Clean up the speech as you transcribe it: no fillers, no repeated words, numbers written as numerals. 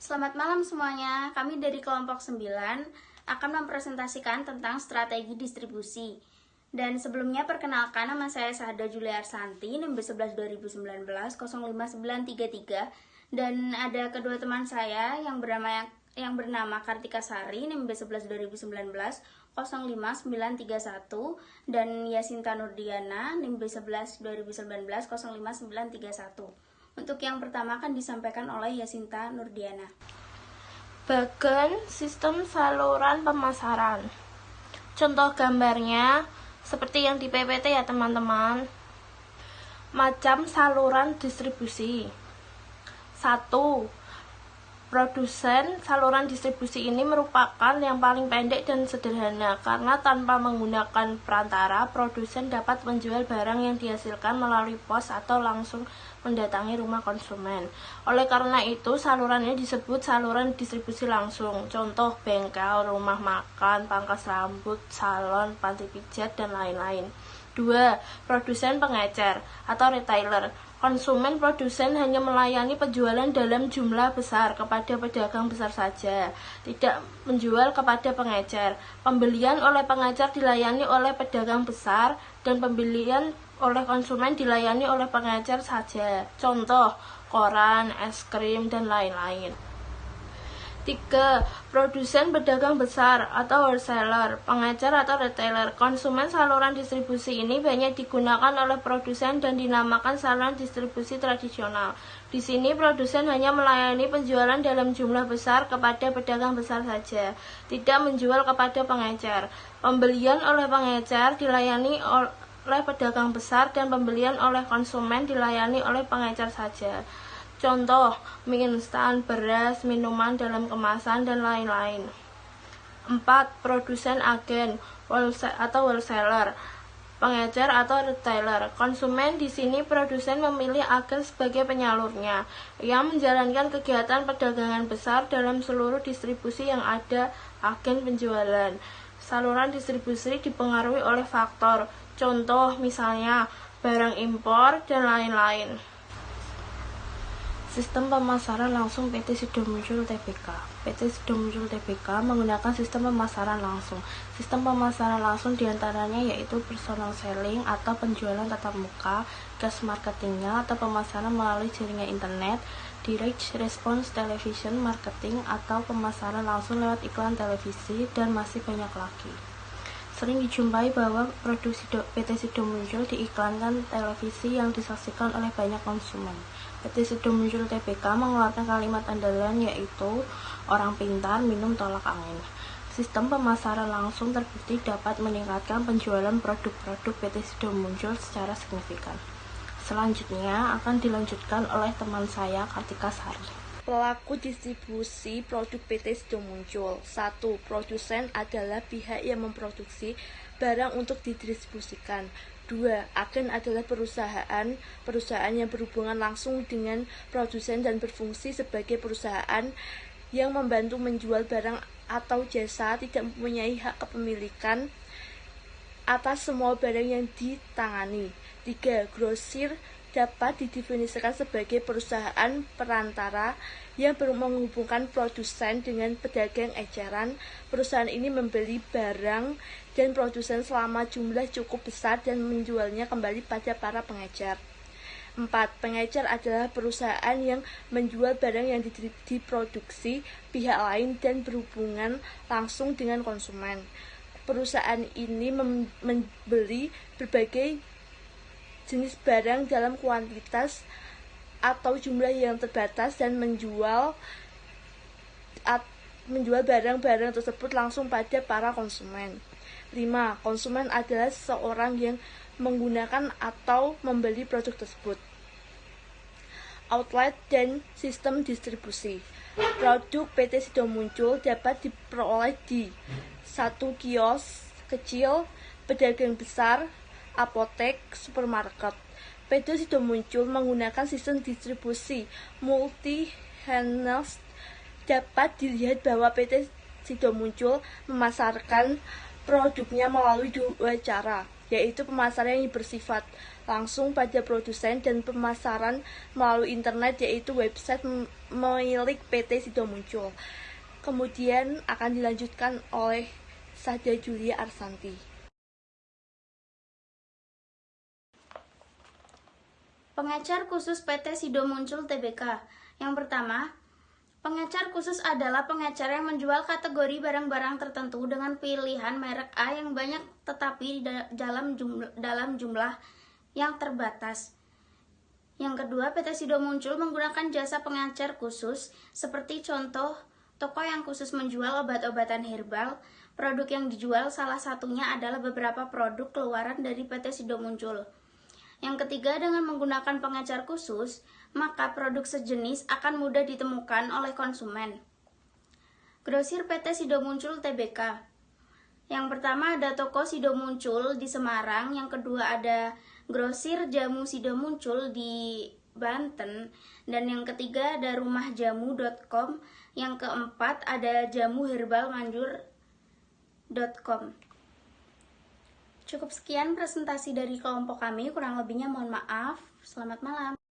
Selamat malam semuanya, kami dari kelompok 9 akan mempresentasikan tentang strategi distribusi. Dan sebelumnya perkenalkan, nama saya Sahada Julia Arsanti, NIM B11 2019 05933, dan ada kedua teman saya yang bernama Kartika Sari, NIM B11 2019 05931, dan Yasinta Nurdiana, NIM B11 2019 05931. Untuk yang pertama akan disampaikan oleh Yasinta Nurdiana. Bagan sistem saluran pemasaran. Contoh gambarnya seperti yang di PPT ya teman-teman. Macam saluran distribusi. 1. Produsen saluran distribusi ini merupakan yang paling pendek dan sederhana karena tanpa menggunakan perantara, produsen dapat menjual barang yang dihasilkan melalui pos atau langsung mendatangi rumah konsumen. Oleh karena itu, saluran ini disebut saluran distribusi langsung. Contoh bengkel, rumah makan, pangkas rambut, salon, panti pijat, dan lain-lain. 2. Produsen pengecer atau retailer. Konsumen produsen hanya melayani penjualan dalam jumlah besar kepada pedagang besar saja, tidak menjual kepada pengecer. Pembelian oleh pengecer dilayani oleh pedagang besar dan pembelian oleh konsumen dilayani oleh pengecer saja. Contoh, koran, es krim, dan lain-lain. 3. Produsen pedagang besar atau wholesaler, pengecer atau retailer. Konsumen saluran distribusi ini banyak digunakan oleh produsen dan dinamakan saluran distribusi tradisional. Di sini produsen hanya melayani penjualan dalam jumlah besar kepada pedagang besar saja, tidak menjual kepada pengecer. Pembelian oleh pengecer dilayani oleh pedagang besar dan pembelian oleh konsumen dilayani oleh pengecer saja. Contoh, mie instan, beras, minuman dalam kemasan, dan lain-lain. 4. Produsen agen atau wholesaler, pengecer atau retailer. Konsumen di sini produsen memilih agen sebagai penyalurnya. Ia menjalankan kegiatan perdagangan besar dalam seluruh distribusi yang ada agen penjualan. Saluran distribusi dipengaruhi oleh faktor, contoh misalnya barang impor, dan lain-lain. Sistem pemasaran langsung PT Sidomuncul Tbk. PT Sidomuncul Tbk menggunakan sistem pemasaran langsung. Sistem pemasaran langsung diantaranya yaitu personal selling atau penjualan tatap muka, gas marketingnya atau pemasaran melalui jaringan internet, direct response television marketing atau pemasaran langsung lewat iklan televisi, dan masih banyak lagi. Sering dijumpai bahwa produksi PT Sidomuncul diiklankan televisi yang disaksikan oleh banyak konsumen. PT Sidomuncul Tbk mengeluarkan kalimat andalan yaitu orang pintar minum tolak angin. Sistem pemasaran langsung terbukti dapat meningkatkan penjualan produk-produk PT Sidomuncul secara signifikan. Selanjutnya akan dilanjutkan oleh teman saya Kartika Sari. Pelaku distribusi produk PT Sidomuncul. 1. Produsen adalah pihak yang memproduksi barang untuk didistribusikan. 2. Agen adalah perusahaan yang berhubungan langsung dengan produsen dan berfungsi sebagai perusahaan yang membantu menjual barang atau jasa, tidak mempunyai hak kepemilikan atas semua barang yang ditangani. 3. Grosir dapat didefinisikan sebagai perusahaan perantara yang menghubungkan produsen dengan pedagang eceran. Perusahaan ini membeli barang dan produsen selama jumlah cukup besar dan menjualnya kembali pada para pengecer. 4. Pengecer adalah perusahaan yang menjual barang yang diproduksi pihak lain dan berhubungan langsung dengan konsumen. Perusahaan ini membeli berbagai jenis barang dalam kuantitas atau jumlah yang terbatas dan menjual barang-barang tersebut langsung pada para konsumen. 5. Konsumen adalah seseorang yang menggunakan atau membeli produk tersebut. Outlet dan sistem distribusi. Produk PT Sidomuncul dapat diperoleh di 1. Kios kecil, pedagang besar, apotek, supermarket. PT Sidomuncul menggunakan sistem distribusi multi-channel. Dapat dilihat bahwa PT Sidomuncul memasarkan produknya melalui dua cara, yaitu pemasaran yang bersifat langsung pada produsen dan pemasaran melalui internet, yaitu website milik PT Sido Muncul. Kemudian akan dilanjutkan oleh Sahda Julia Arsanti. Pengecer khusus PT Sido Muncul Tbk. Yang pertama, pengecer khusus adalah pengecer yang menjual kategori barang-barang tertentu dengan pilihan merek A yang banyak tetapi dalam jumlah yang terbatas. Yang kedua, PT Sido Muncul menggunakan jasa pengecer khusus seperti contoh toko yang khusus menjual obat-obatan herbal. Produk yang dijual salah satunya adalah beberapa produk keluaran dari PT Sido Muncul. Yang ketiga, dengan menggunakan pengecer khusus, maka produk sejenis akan mudah ditemukan oleh konsumen. Grosir PT Sido Muncul Tbk. Yang pertama ada toko Sido Muncul di Semarang, yang kedua ada grosir jamu Sido Muncul di Banten, dan yang ketiga ada rumahjamu.com, yang keempat ada jamuherbalmanjur.com. Cukup sekian presentasi dari kelompok kami, kurang lebihnya mohon maaf. Selamat malam.